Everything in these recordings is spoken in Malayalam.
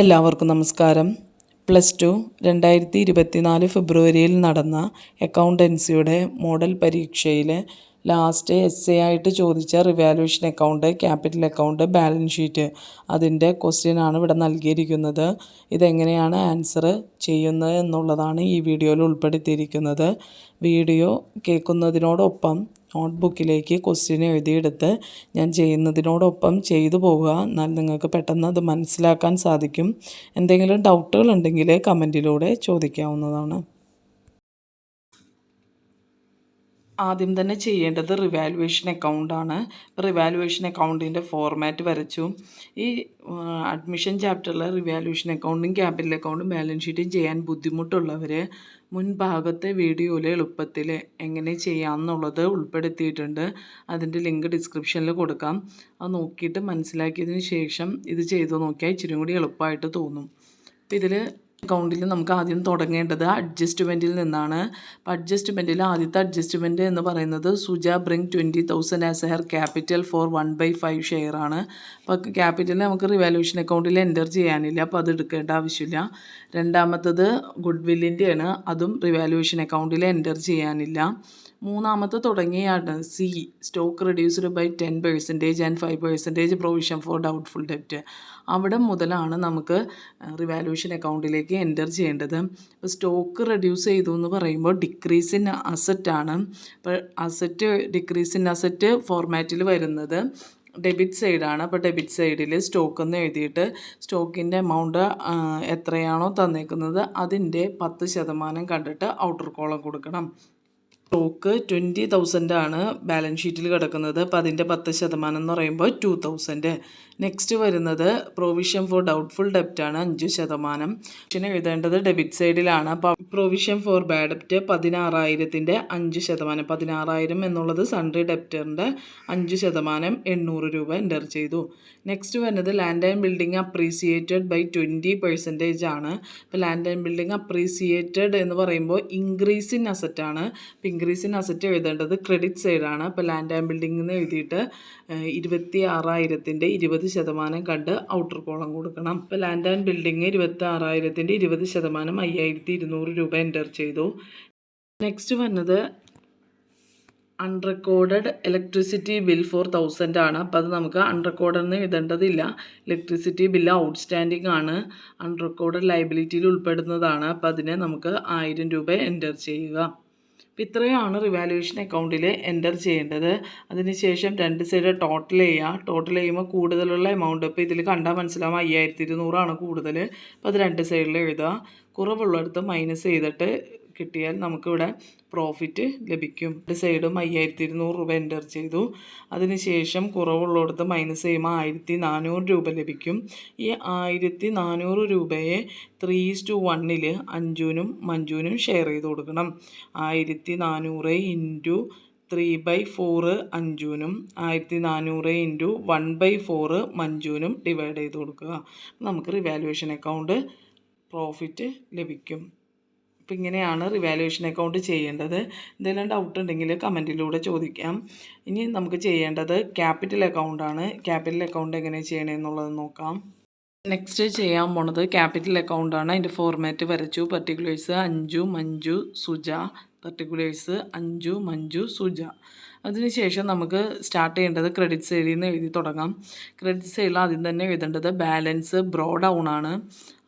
എല്ലാവർക്കും നമസ്കാരം. +2 2024 ഫെബ്രുവരിയിൽ നടന്ന അക്കൗണ്ടൻസിയുടെ മോഡൽ പരീക്ഷയിൽ ലാസ്റ്റ് എസ്സേ ആയിട്ട് ചോദിച്ച revaluation account, capital account, balance sheet അതിൻ്റെ ക്വസ്റ്റ്യനാണ് ഇവിടെ നൽകിയിരിക്കുന്നത്. ഇതെങ്ങനെയാണ് ആൻസർ ചെയ്യുന്നത് എന്നുള്ളതാണ് ഈ വീഡിയോയിൽ ഉൾപ്പെടുത്തിയിരിക്കുന്നത്. വീഡിയോ കേൾക്കുന്നതിനോടൊപ്പം നോട്ട്ബുക്കിലേക്ക് ക്വസ്റ്റ്യൻ എഴുതിയെടുത്ത് ഞാൻ ചെയ്യുന്നതിനോടൊപ്പം ചെയ്തു പോകുക. എന്നാൽ നിങ്ങൾക്ക് പെട്ടെന്ന് അത് മനസ്സിലാക്കാൻ സാധിക്കും. എന്തെങ്കിലും ഡൗട്ടുകൾ ഉണ്ടെങ്കിൽ കമൻറ്റിലൂടെ ചോദിക്കാവുന്നതാണ്. ആദ്യം തന്നെ ചെയ്യേണ്ടത് റിവാലുവേഷൻ അക്കൗണ്ടാണ്. റിവാലുവേഷൻ അക്കൗണ്ടിൻ്റെ ഫോർമാറ്റ് വരച്ചു. ഈ അഡ്മിഷൻ ചാപ്റ്ററിൽ റിവാലുവേഷൻ അക്കൗണ്ടും ക്യാപിറ്റൽ അക്കൗണ്ടും ബാലൻസ് ഷീറ്റും ചെയ്യാൻ ബുദ്ധിമുട്ടുള്ളവർ മുൻഭാഗത്തെ വീഡിയോയിൽ എളുപ്പത്തിൽ എങ്ങനെ ചെയ്യാമെന്നുള്ളത് ഉൾപ്പെടുത്തിയിട്ടുണ്ട്. അതിൻ്റെ ലിങ്ക് ഡിസ്ക്രിപ്ഷനിൽ കൊടുക്കാം. അത് നോക്കിയിട്ട് മനസ്സിലാക്കിയതിന് ശേഷം ഇത് ചെയ്തു നോക്കിയാൽ ഇച്ചിരി കൂടി എളുപ്പമായിട്ട് തോന്നും. അപ്പോൾ ഇതിൽ അക്കൗണ്ടിൽ നമുക്ക് ആദ്യം തുടങ്ങേണ്ടത് അഡ്ജസ്റ്റ്മെൻറ്റിൽ നിന്നാണ്. അപ്പോൾ അഡ്ജസ്റ്റ്മെൻറ്റിൽ ആദ്യത്തെ അഡ്ജസ്റ്റ്മെൻറ്റ് എന്ന് പറയുന്നത് Suja bring 20,000 as her capital four 1/5 share ആണ്. അപ്പോൾ ക്യാപിറ്റൽ നമുക്ക് റിവാലുവേഷൻ അക്കൗണ്ടിൽ എൻ്റർ ചെയ്യാനില്ല, അപ്പോൾ അത് എടുക്കേണ്ട ആവശ്യമില്ല. രണ്ടാമത്തത് ഗുഡ് വില്ലിൻ്റെയാണ്, അതും റിവാലുവേഷൻ അക്കൗണ്ടിൽ എൻ്റർ ചെയ്യാനില്ല. മൂന്നാമത്തെ തുടങ്ങിയാണ് C stock reduced by 10% and 5% provision for doubtful ഡെപ്റ്റ്. അവിടെ മുതലാണ് നമുക്ക് റിവാലുവേഷൻ അക്കൗണ്ടിലേക്ക് എൻ്റർ ചെയ്യേണ്ടത്. ഇപ്പോൾ സ്റ്റോക്ക് റെഡ്യൂസ് ചെയ്തു എന്ന് പറയുമ്പോൾ ഡിക്രീസ് ഇൻ അസറ്റാണ്. അപ്പോൾ അസറ്റ് ഡിക്രീസ് ഇൻ അസറ്റ് ഫോർമാറ്റിൽ വരുന്നത് ഡെബിറ്റ് സൈഡാണ്. അപ്പോൾ ഡെബിറ്റ് സൈഡിൽ സ്റ്റോക്ക് എന്ന് എഴുതിയിട്ട് സ്റ്റോക്കിൻ്റെ എമൗണ്ട് എത്രയാണോ തന്നേക്കുന്നത് അതിൻ്റെ 10% കണ്ടിട്ട് ഔട്ടർ കോളം കൊടുക്കണം. സ്റ്റോക്ക് 20,000 ആണ് ബാലൻസ് ഷീറ്റിൽ കിടക്കുന്നത്. അപ്പോൾ അതിൻ്റെ 10% എന്ന് പറയുമ്പോൾ 2,000. നെക്സ്റ്റ് വരുന്നത് പ്രൊവിഷൻ ഫോർ ഡൗട്ട്ഫുൾ ഡെപ്റ്റ് ആണ് 5%. പിന്നെ എഴുതേണ്ടത് ഡെബിറ്റ് സൈഡിലാണ്. അപ്പോൾ പ്രൊവിഷൻ ഫോർ ബാഡ് ഡെപ്റ്റ് 16,000ൻ്റെ 5%. 16,000 എന്നുള്ളത് സൺഡ്രി ഡെപ്റ്ററിൻ്റെ 5%, 800 രൂപ എൻ്റർ ചെയ്തു. നെക്സ്റ്റ് വരുന്നത് land and building appreciated by 20% ആണ്. ഇപ്പോൾ ലാൻഡ് ആൻഡ് ബിൽഡിംഗ് അപ്രീസിയേറ്റഡ് എന്ന് പറയുമ്പോൾ ഇൻക്രീസ് ഇൻ അസറ്റ് ആണ്. അപ്പോൾ ഇൻക്രീസ് ഇൻ അസറ്റ് എഴുതേണ്ടത് ക്രെഡിറ്റ് സൈഡാണ്. അപ്പോൾ ലാൻഡ് ആൻഡ് ബിൽഡിംഗ് എന്ന് എഴുതിയിട്ട് 26,000ൻ്റെ 20% കണ്ട് ഔട്ടർ കോളം കൊടുക്കണം. ഇപ്പോൾ ലാൻഡ് ആൻഡ് ബിൽഡിംഗ് 26,000ൻ്റെ 20% 5,200 രൂപ എൻ്റർ ചെയ്തു. നെക്സ്റ്റ് വന്നത് അൺറെക്കോർഡഡ് ഇലക്ട്രിസിറ്റി ബിൽ ഫോർ 1,000 ആണ്. അപ്പോൾ അത് നമുക്ക് അൺറെക്കോർഡഡ് എന്ന് എഴുതേണ്ടതില്ല. ഇലക്ട്രിസിറ്റി ബില്ല് ഔട്ട്സ്റ്റാൻഡിംഗ് ആണ്, അൺറെക്കോർഡഡ് ലയബിലിറ്റിയിൽ ഉൾപ്പെടുന്നതാണ്. അപ്പോൾ അതിനെ നമുക്ക് 1,000 രൂപ എൻ്റർ ചെയ്യുക. അപ്പോൾ ഇത്രയാണ് റിവാലുവേഷൻ അക്കൗണ്ടിൽ എൻ്റർ ചെയ്യേണ്ടത്. അതിനുശേഷം രണ്ട് സൈഡ് ടോട്ടൽ ചെയ്യുക. ടോട്ടൽ ചെയ്യുമ്പോൾ കൂടുതലുള്ള എമൗണ്ട് ഇപ്പോൾ ഇതിൽ കണ്ടാൽ മനസ്സിലാവും 5,200 ആണ് കൂടുതൽ. അപ്പോൾ അത് രണ്ട് സൈഡിൽ എഴുതുക. കുറവുള്ളിടത്ത് മൈനസ് ചെയ്തിട്ട് കിട്ടിയാൽ നമുക്കിവിടെ പ്രോഫിറ്റ് ലഭിക്കും. രണ്ട് സൈഡും 5,200 രൂപ എൻ്റർ ചെയ്തു. അതിനുശേഷം കുറവുള്ളിടത്ത് മൈനസ് ചെയ്യുമ്പോൾ 1,400 രൂപ ലഭിക്കും. ഈ 1,400 രൂപയെ 3:1 അഞ്ജുനും മഞ്ജുവിനും ഷെയർ ചെയ്ത് കൊടുക്കണം. 1,400 ഇൻറ്റു 3/4 അഞ്ജുവിനും 1,400 ഇൻറ്റു 1/4 മഞ്ജുവിനും ഡിവൈഡ് ചെയ്ത് കൊടുക്കുക. നമുക്ക് റിവാലുവേഷൻ അക്കൗണ്ട് പ്രോഫിറ്റ് ലഭിക്കും. അപ്പോൾ ഇങ്ങനെയാണ് റിവാലുവേഷൻ അക്കൗണ്ട് ചെയ്യേണ്ടത്. എന്തെങ്കിലും ഡൗട്ട് ഉണ്ടെങ്കിൽ കമൻറ്റിലൂടെ ചോദിക്കാം. ഇനി നമുക്ക് ചെയ്യേണ്ടത് ക്യാപിറ്റൽ അക്കൗണ്ടാണ്. ക്യാപിറ്റൽ അക്കൗണ്ട് എങ്ങനെ ചെയ്യണമെന്നുള്ളത് നോക്കാം. നെക്സ്റ്റ് ചെയ്യാൻ പോണത് ക്യാപിറ്റൽ അക്കൗണ്ടാണ്. അതിൻ്റെ ഫോർമാറ്റ് വരച്ചു. പർട്ടിക്കുലേഴ്സ് അഞ്ജു, മഞ്ജു, സുജ. പർട്ടിക്കുലേഴ്സ് അഞ്ജു, മഞ്ജു, സുജ. അതിനുശേഷം നമുക്ക് സ്റ്റാർട്ട് ചെയ്യേണ്ടത് ക്രെഡിറ്റ് സൈഡിൽ നിന്ന് എഴുതി തുടങ്ങാം. ക്രെഡിറ്റ് സൈഡിൽ ആദ്യം തന്നെ എഴുതേണ്ടത് ബാലൻസ് ബ്രോ ഡൗൺ ആണ്.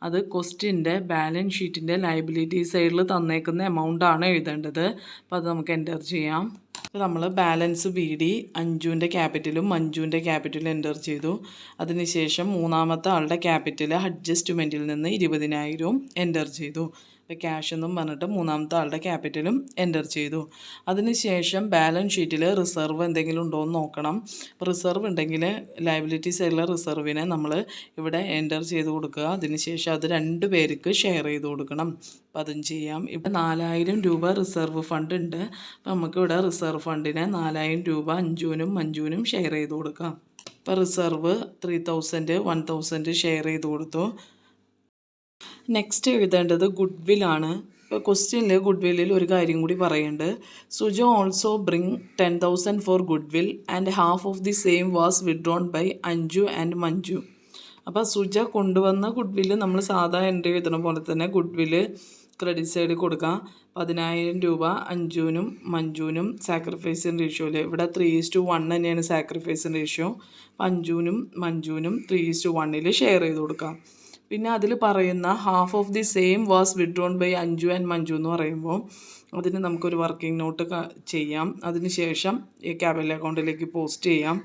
അത് ക്വസ്റ്റ്യൻ്റെ ബാലൻസ് ഷീറ്റിൻ്റെ ലയബിലിറ്റി സൈഡിൽ തന്നേക്കുന്ന എമൗണ്ടാണ് എഴുതേണ്ടത്. അപ്പോൾ അത് നമുക്ക് എൻ്റർ ചെയ്യാം. അപ്പോൾ നമ്മൾ ബാലൻസ് BD അഞ്ജുവിൻ്റെ ക്യാപിറ്റലും മഞ്ജുവിൻ്റെ ക്യാപിറ്റലും എൻ്റർ ചെയ്തു. അതിനുശേഷം മൂന്നാമത്തെ ആളുടെ ക്യാപിറ്റൽ അഡ്ജസ്റ്റ്മെൻറ്റിൽ നിന്ന് 20,000 എൻ്റർ ചെയ്തു. ഇപ്പോൾ ക്യാഷ് എന്നും പറഞ്ഞിട്ട് മൂന്നാമത്തെ ആളുടെ ക്യാപിറ്റലും എൻ്റർ ചെയ്തു. അതിനുശേഷം ബാലൻസ് ഷീറ്റിൽ റിസർവ് എന്തെങ്കിലും ഉണ്ടോ എന്ന് നോക്കണം. റിസർവ് ഉണ്ടെങ്കിൽ ലയബിലിറ്റി സൈഡിലെ റിസർവിനെ നമ്മൾ ഇവിടെ എൻ്റർ ചെയ്ത് കൊടുക്കുക. അതിനുശേഷം അത് 2 പേർക്ക് ഷെയർ ചെയ്ത് കൊടുക്കണം. അപ്പോൾ അതും ചെയ്യാം. ഇവിടെ 4,000 രൂപ റിസർവ് ഫണ്ട് ഉണ്ട്. അപ്പോൾ നമുക്കിവിടെ റിസർവ് ഫണ്ടിനെ 4,000 രൂപ അഞ്ജുവിനും മഞ്ജുവിനും ഷെയർ ചെയ്ത് കൊടുക്കാം. ഇപ്പോൾ റിസർവ് 3,000 1,000 ഷെയർ ചെയ്ത് കൊടുത്തു. നെക്സ്റ്റ് എഴുതേണ്ടത് ഗുഡ് വില്ലാണ്. ഇപ്പോൾ ക്വസ്റ്റ്യനിൽ ഗുഡ് വില്ലിൽ ഒരു കാര്യം കൂടി പറയുന്നുണ്ട്. Suja also bring 10,000 for goodwill and half of the same was withdrawn by Anju and Manju. അപ്പോൾ സുജ കൊണ്ടുവന്ന ഗുഡ് വില്ല് നമ്മൾ സാധാ എൻട്രി എഴുതുന്ന പോലെ തന്നെ ഗുഡ് വില്ല് ക്രെഡിറ്റ് സൈഡിൽ കൊടുക്കാം. 10,000 രൂപ അഞ്ജുവിനും മഞ്ജുവിനും സാക്രിഫൈസിങ് റേഷ്യോയിൽ ഇവിടെ 3:1 തന്നെയാണ് സാക്രിഫൈസിങ് റേഷ്യോ. അപ്പോൾ അഞ്ജുവിനും മഞ്ജുവിനും 3:1 ഷെയർ ചെയ്ത് കൊടുക്കാം. പിന്നെ അതിൽ പറയുന്ന half of the same was withdrawn by Anju and Manju എന്ന് പറയുമ്പോൾ അതിന് നമുക്കൊരു വർക്കിംഗ് നോട്ട് ചെയ്യാം. അതിന് ശേഷം ഈ ക്യാപിറ്റൽ അക്കൗണ്ടിലേക്ക് പോസ്റ്റ് ചെയ്യാം.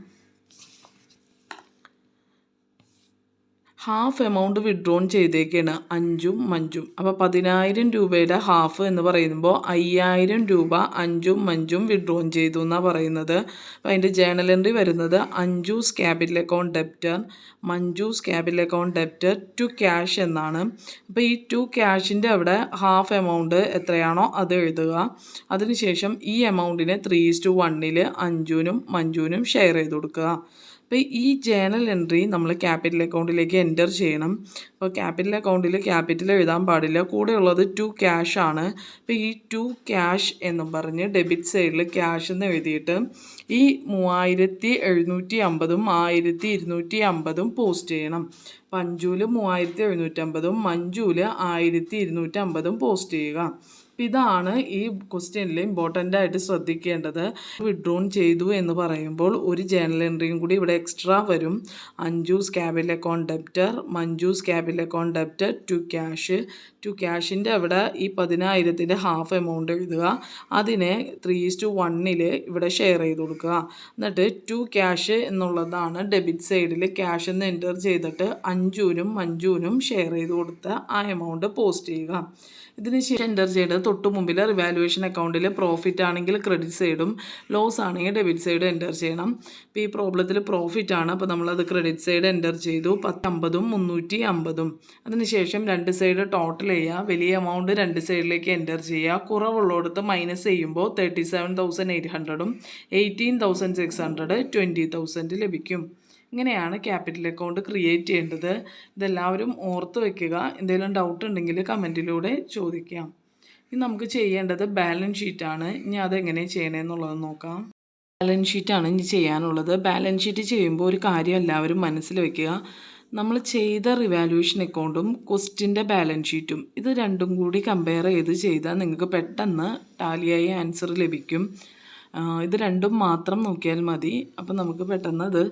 ഹാഫ് എമൗണ്ട് വിഡ്രോൺ ചെയ്തേക്കാണ് അഞ്ജും മഞ്ജും. അപ്പോൾ 10,000 രൂപയുടെ ഹാഫ് എന്ന് പറയുമ്പോൾ 5,000 രൂപ അഞ്ജും മഞ്ജും വിഡ്രോൺ ചെയ്തു എന്നാണ് പറയുന്നത്. അപ്പോൾ അതിൻ്റെ ജേണൽ എൻട്രി വരുന്നത് Anju's capital account debtor, Manju's capital account debtor to cash എന്നാണ്. അപ്പോൾ ഈ ടു ക്യാഷിൻ്റെ അവിടെ ഹാഫ് എമൗണ്ട് എത്രയാണോ അത് എഴുതുക. അതിനുശേഷം ഈ എമൗണ്ടിനെ 3:1 അഞ്ജുവിനും മഞ്ജുവിനും ഷെയർ ചെയ്ത് കൊടുക്കുക. അപ്പോൾ ഈ ജേണൽ എൻട്രി നമ്മൾ ക്യാപിറ്റൽ അക്കൗണ്ടിലേക്ക് എൻ്റർ ചെയ്യണം. അപ്പോൾ ക്യാപിറ്റൽ അക്കൗണ്ടിൽ ക്യാപിറ്റൽ എഴുതാൻ പാടില്ല, കൂടെ ഉള്ളത് ടു ക്യാഷ് ആണ്. അപ്പോൾ ഈ ടു ക്യാഷ് എന്നും പറഞ്ഞ് ഡെബിറ്റ് സൈഡിൽ ക്യാഷ് എന്ന് എഴുതിയിട്ട് ഈ 3,750ഉം 1,250ഉം പോസ്റ്റ് ചെയ്യണം. അപ്പോൾ അഞ്ജുവിൽ 3,750ഉം മഞ്ജുവിൽ 1,250ഉം പോസ്റ്റ് ചെയ്യുക. ഇതാണ് ഈ ക്വസ്റ്റ്യനിൽ ഇമ്പോർട്ടൻ്റ് ആയിട്ട് ശ്രദ്ധിക്കേണ്ടത്. വിഡ്രോൺ ചെയ്തു എന്ന് പറയുമ്പോൾ ഒരു ജേണൽ എൻട്രിയും കൂടി ഇവിടെ എക്സ്ട്രാ വരും. Anju's capital account debtor, Manju's capital account debtor to cash. To ക്യാഷിൻ്റെ അവിടെ ഈ 10,000ൻ്റെ ഹാഫ് എമൗണ്ട് എഴുതുക. അതിനെ 3:1 ഇവിടെ ഷെയർ ചെയ്ത് കൊടുക്കുക. എന്നിട്ട് ടു ക്യാഷ് എന്നുള്ളതാണ് ഡെബിറ്റ് സൈഡിൽ ക്യാഷ് എന്ന് എൻ്റർ ചെയ്തിട്ട് അഞ്ജുവിനും മഞ്ജുവിനും ഷെയർ ചെയ്ത് കൊടുത്ത ആ എമൗണ്ട് പോസ്റ്റ് ചെയ്യുക. ഇതിന് ശേഷം എൻ്റർ ചെയ്യേണ്ടത് തൊട്ട് മുമ്പിൽ റിവാലുവേഷൻ അക്കൗണ്ടിൽ പ്രോഫിറ്റ് ആണെങ്കിൽ ക്രെഡിറ്റ് സൈഡും ലോസ് ആണെങ്കിൽ ഡെബിറ്റ് സൈഡും എൻ്റർ ചെയ്യണം. ഇപ്പോൾ ഈ പ്രോബ്ലത്തിൽ പ്രോഫിറ്റ് ആണ്, അപ്പോൾ നമ്മളത് ക്രെഡിറ്റ് സൈഡ് എൻ്റർ ചെയ്തു 1050ഉം 350ഉം. അതിനുശേഷം രണ്ട് സൈഡ് ടോട്ടൽ ചെയ്യുക. വലിയ എമൗണ്ട് രണ്ട് സൈഡിലേക്ക് എൻ്റർ ചെയ്യുക. കുറവുള്ളിടത്ത് മൈനസ് ചെയ്യുമ്പോൾ 37,800ഉം 18,600 20,000 ലഭിക്കും. ഇങ്ങനെയാണ് ക്യാപിറ്റൽ അക്കൗണ്ട് ക്രിയേറ്റ് ചെയ്യേണ്ടത്. ഇതെല്ലാവരും ഓർത്ത് വയ്ക്കുക. എന്തെങ്കിലും ഡൗട്ട് ഉണ്ടെങ്കിൽ കമൻറ്റിലൂടെ ചോദിക്കാം. ഇനി നമുക്ക് ചെയ്യേണ്ടത് ബാലൻസ് ഷീറ്റാണ്. ഇനി അതെങ്ങനെ ചെയ്യണമെന്നുള്ളത് നോക്കാം. ബാലൻസ് ഷീറ്റാണ് ഇനി ചെയ്യാനുള്ളത്. ബാലൻസ് ഷീറ്റ് ചെയ്യുമ്പോൾ ഒരു കാര്യം എല്ലാവരും മനസ്സിൽ വയ്ക്കുക. നമ്മൾ ചെയ്ത റിവാലുവേഷൻ അക്കൗണ്ടും ക്വസ്റ്റിൻ്റെ ബാലൻസ് ഷീറ്റും ഇത് രണ്ടും കൂടി കമ്പയർ ചെയ്താൽ നിങ്ങൾക്ക് പെട്ടെന്ന് ടാലിയായ ആൻസർ ലഭിക്കും. ഇത് രണ്ടും മാത്രം നോക്കിയാൽ മതി. അപ്പോൾ നമുക്ക് പെട്ടെന്ന് അത്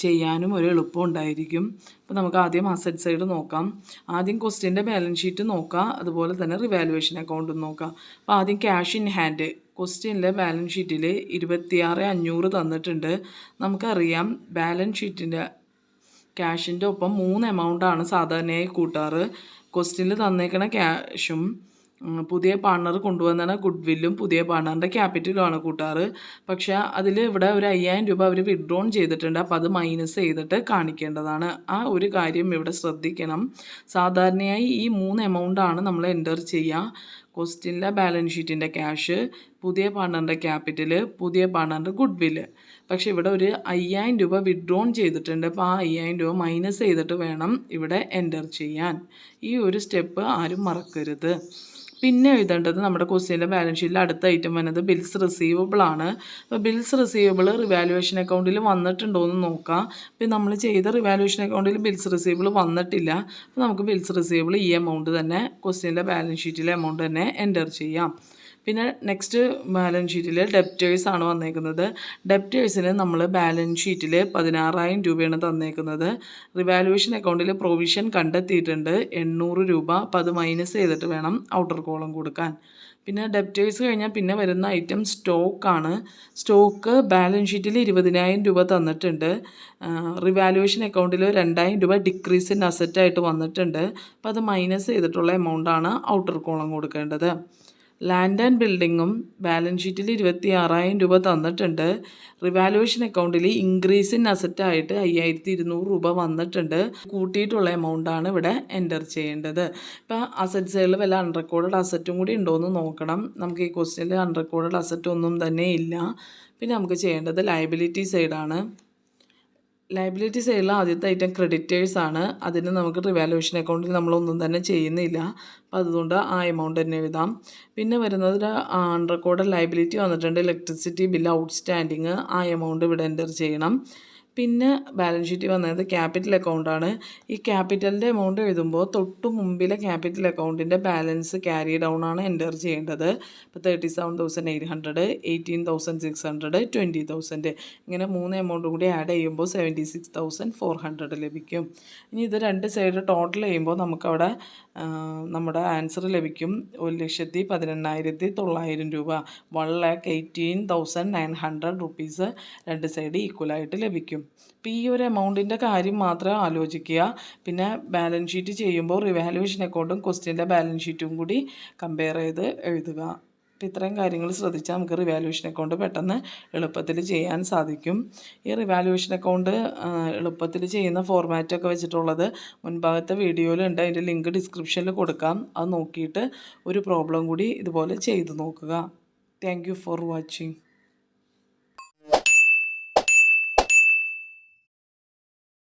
ചെയ്യാനും ഒരു എളുപ്പം ഉണ്ടായിരിക്കും. അപ്പോൾ നമുക്ക് ആദ്യം അസറ്റ് സൈഡ് നോക്കാം. ആദ്യം ക്വസ്റ്റിൻ്റെ ബാലൻസ് ഷീറ്റ് നോക്കാം, അതുപോലെ തന്നെ റിവാലുവേഷൻ അക്കൗണ്ടും നോക്കാം. അപ്പോൾ ആദ്യം ക്യാഷ് ഇൻ ഹാൻഡ്. ക്വസ്റ്റ്യനിലെ ബാലൻസ് ഷീറ്റിൽ 26,500 തന്നിട്ടുണ്ട്. നമുക്കറിയാം ബാലൻസ് ഷീറ്റിൻ്റെ ക്യാഷിൻ്റെ ഒപ്പം 3 എമൗണ്ടാണ് സാധാരണയായി കൂട്ടാറ്. ക്വസ്റ്റ്യനിൽ തന്നേക്കണ ക്യാഷും പുതിയ പാർട്ണർ കൊണ്ടുവന്ന ഗുഡ് വില്ലും പുതിയ പാർട്ണറിൻ്റെ ക്യാപിറ്റലുമാണ് കൂട്ടാറ്. പക്ഷേ അതിൽ ഇവിടെ ഒരു 5,000 രൂപ അവർ വിഡ്രോൺ ചെയ്തിട്ടുണ്ട്. അപ്പോൾ അത് മൈനസ് ചെയ്തിട്ട് കാണിക്കേണ്ടതാണ്. ആ ഒരു കാര്യം ഇവിടെ ശ്രദ്ധിക്കണം. സാധാരണയായി ഈ 3 എമൗണ്ടാണ് നമ്മൾ എൻ്റർ ചെയ്യുക. ക്വസ്റ്റ്യനിലെ ബാലൻസ് ഷീറ്റിൻ്റെ ക്യാഷ്, പുതിയ പാർട്ണറിൻ്റെ ക്യാപിറ്റൽ, പുതിയ പാർട്ണറിൻ്റെ ഗുഡ് വില്ല്. പക്ഷേ ഇവിടെ ഒരു 5,000 രൂപ വിഡ്രോൺ ചെയ്തിട്ടുണ്ട്. അപ്പോൾ ആ 5,000 രൂപ മൈനസ് ചെയ്തിട്ട് വേണം ഇവിടെ എൻ്റർ ചെയ്യാൻ. ഈ ഒരു സ്റ്റെപ്പ് ആരും മറക്കരുത്. പിന്നെ എഴുതേണ്ടത് നമ്മുടെ ക്വസ്റ്റ്യനിലെ ബാലൻസ് ഷീറ്റിൽ അടുത്ത ഐറ്റം വരുന്നത് ബിൽസ് റിസീവബിൾ ആണ്. അപ്പോൾ ബിൽസ് റിസീവബിൾ റിവാലുവേഷൻ അക്കൗണ്ടിൽ വന്നിട്ടുണ്ടോ എന്ന് നോക്കാം. അപ്പോൾ നമ്മൾ ചെയ്ത റിവാലുവേഷൻ അക്കൗണ്ടിൽ ബിൽസ് റിസീവബിൾ വന്നിട്ടില്ല. അപ്പോൾ നമുക്ക് ബിൽസ് റിസീവബിൾ ഈ എമൗണ്ട് തന്നെ ക്വസ്റ്റ്യനിലെ ബാലൻസ് ഷീറ്റിലെ എമൗണ്ട് തന്നെ എൻ്റർ ചെയ്യാം. പിന്നെ നെക്സ്റ്റ് ബാലൻസ് ഷീറ്റിൽ ഡെപ്റ്റേഴ്സ് ആണ് വന്നേക്കുന്നത്. ഡെപ്റ്റേഴ്സിന് നമ്മൾ ബാലൻസ് ഷീറ്റിൽ 16,000 രൂപയാണ് തന്നേക്കുന്നത്. റിവാലുവേഷൻ അക്കൗണ്ടിൽ പ്രൊവിഷൻ കണ്ടെത്തിയിട്ടുണ്ട് 800 രൂപ. അപ്പോൾ അത് മൈനസ് ചെയ്തിട്ട് വേണം ഔട്ടർ കോളം കൊടുക്കാൻ. പിന്നെ ഡെപ്റ്റേഴ്സ് കഴിഞ്ഞാൽ പിന്നെ വരുന്ന ഐറ്റം സ്റ്റോക്കാണ്. സ്റ്റോക്ക് ബാലൻസ് ഷീറ്റിൽ 20,000 രൂപ തന്നിട്ടുണ്ട്. റിവാലുവേഷൻ അക്കൗണ്ടിൽ 2,000 രൂപ ഡിക്രീസ് ഇൻ അസറ്റായിട്ട് വന്നിട്ടുണ്ട്. അപ്പോൾ അത് മൈനസ് ചെയ്തിട്ടുള്ള എമൗണ്ടാണ് ഔട്ടർ കോളം കൊടുക്കേണ്ടത്. ലാൻഡ് ആൻഡ് ബിൽഡിങ്ങും ബാലൻസ് ഷീറ്റിൽ 26,000 രൂപ തന്നിട്ടുണ്ട്. റിവാലുവേഷൻ അക്കൗണ്ടിൽ ഇൻക്രീസ് ഇൻ അസറ്റായിട്ട് 5,200 രൂപ വന്നിട്ടുണ്ട്. കൂട്ടിയിട്ടുള്ള എമൗണ്ടാണ് ഇവിടെ എൻ്റർ ചെയ്യേണ്ടത്. ഇപ്പോൾ അസറ്റ് സൈഡിൽ വല്ല അൺറെക്കോർഡഡ് അസറ്റും കൂടി ഉണ്ടോയെന്ന് നോക്കണം. നമുക്ക് ഈ ക്വസ്റ്റ്യനിൽ അൺറെക്കോർഡഡ് അസറ്റ് ഒന്നും തന്നെ ഇല്ല. പിന്നെ നമുക്ക് ചെയ്യേണ്ടത് ലയബിലിറ്റി സൈഡാണ്. ലയബിലിറ്റി സൈഡിൽ ആദ്യത്തെ ഐറ്റം ക്രെഡിറ്റേഴ്സ് ആണ്. അതിന് നമുക്ക് റിവാലുവേഷൻ അക്കൗണ്ടിൽ നമ്മളൊന്നും തന്നെ ചെയ്യുന്നില്ല. അപ്പോൾ അതുകൊണ്ട് ആ എമൗണ്ട് തന്നെ എഴുതാം. പിന്നെ വരുന്നത് അൺറെക്കോർഡഡ് ലയബിലിറ്റി വന്നിട്ടുണ്ട്. ഇലക്ട്രിസിറ്റി ബില്ല് ഔട്ട്സ്റ്റാൻഡിങ്, ആ എമൗണ്ട് ഇവിടെ എൻ്റർ ചെയ്യണം. പിന്നെ ബാലൻസ് ഷീറ്റ് വന്നത് ക്യാപിറ്റൽ അക്കൗണ്ടാണ്. ഈ ക്യാപിറ്റലിൻ്റെ എമൗണ്ട് എഴുതുമ്പോൾ തൊട്ട് മുമ്പിലെ ക്യാപിറ്റൽ അക്കൗണ്ടിൻ്റെ ബാലൻസ് ക്യാരി ഡൗൺ ആണ് എൻ്റർ ചെയ്യേണ്ടത്. ഇപ്പോൾ 37,800, 18,600, 20,000 ഇങ്ങനെ 3 എമൗണ്ടും കൂടി ആഡ് ചെയ്യുമ്പോൾ 76,400 ലഭിക്കും. ഇനി ഇത് രണ്ട് സൈഡ് ടോട്ടൽ ചെയ്യുമ്പോൾ നമുക്കവിടെ നമ്മുടെ ആൻസർ ലഭിക്കും 1,18,900 രൂപ. 1,18,900 റുപ്പീസ് രണ്ട് സൈഡ് ഈക്വലായിട്ട് ലഭിക്കും. അപ്പോൾ ഈ ഒരു എമൗണ്ടിൻ്റെ കാര്യം മാത്രം ആലോചിക്കുക. പിന്നെ ബാലൻസ് ഷീറ്റ് ചെയ്യുമ്പോൾ റിവാലുവേഷൻ അക്കൗണ്ടും ക്വസ്റ്റ്യൻ്റെ ബാലൻസ് ഷീറ്റും കൂടി കമ്പയർ ചെയ്ത് എഴുതുക. അപ്പോൾ ഇത്രയും കാര്യങ്ങൾ ശ്രദ്ധിച്ചാൽ നമുക്ക് റിവാലുവേഷൻ അക്കൗണ്ട് പെട്ടെന്ന് എളുപ്പത്തിൽ ചെയ്യാൻ സാധിക്കും. ഈ റിവാലുവേഷൻ അക്കൗണ്ട് എളുപ്പത്തിൽ ചെയ്യുന്ന ഫോർമാറ്റൊക്കെ വെച്ചിട്ടുള്ളത് മുൻഭാഗത്തെ വീഡിയോയിലുണ്ട്. അതിൻ്റെ ലിങ്ക് ഡിസ്ക്രിപ്ഷനിൽ കൊടുക്കാം. അത് നോക്കിയിട്ട് ഒരു പ്രോബ്ലം കൂടി ഇതുപോലെ ചെയ്ത് നോക്കുക. Thank you for watching.